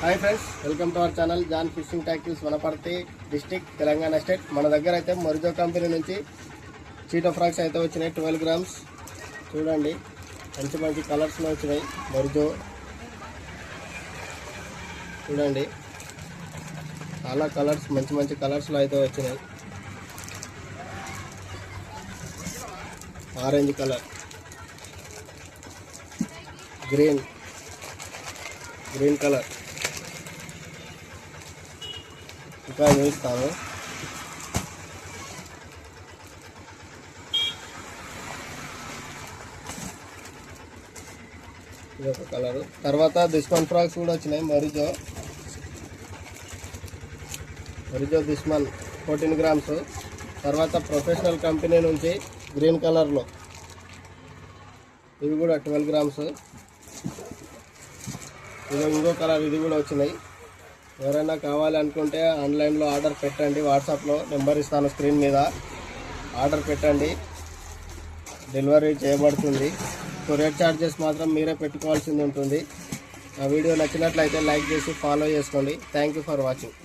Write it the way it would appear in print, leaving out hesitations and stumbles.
Hi friends, welcome to our channel John fishing tackles, Wanaparthy district, Telangana state. మన దగ్గర అయితే మొరిజో company నుంచి చీటో ఫ్రాక్స్ అయితే వచ్చినాయి. 12 గ్రామ్స్ చూడండి, మంచి మంచి కలర్స్లో వచ్చినాయి. మొరిజో చూడండి, చాలా కలర్స్, మంచి మంచి కలర్స్లో అయితే వచ్చినాయి. ఆరెంజ్ కలర్, గ్రీన్ కలర్, ఇంకా చూస్తాము. ఇది ఒక కలరు. తర్వాత దుష్మన్ ఫ్రాక్స్ కూడా వచ్చినాయి. మొరిజో దుష్మన్ 14 గ్రామ్స్. తర్వాత ప్రొఫెషనల్ కంపెనీ నుంచి గ్రీన్ కలర్లో ఇవి కూడా 12 గ్రామ్స్. ఇది ఇంకో కలర్, ఇది కూడా వచ్చినాయి. ఎవరైనా కావాలి అనుకుంటే ఆన్లైన్లో ఆర్డర్ పెట్టండి. వాట్సాప్లో నెంబర్ ఇస్తాను స్క్రీన్ మీద. ఆర్డర్ పెట్టండి, డెలివరీ చేయబడుతుంది. కొరియర్ ఛార్జెస్ మాత్రం మీరే పెట్టుకోవాల్సింది ఉంటుంది. ఆ వీడియో నచ్చినట్లయితే లైక్ చేసి ఫాలో చేసుకోండి. Thank you for watching.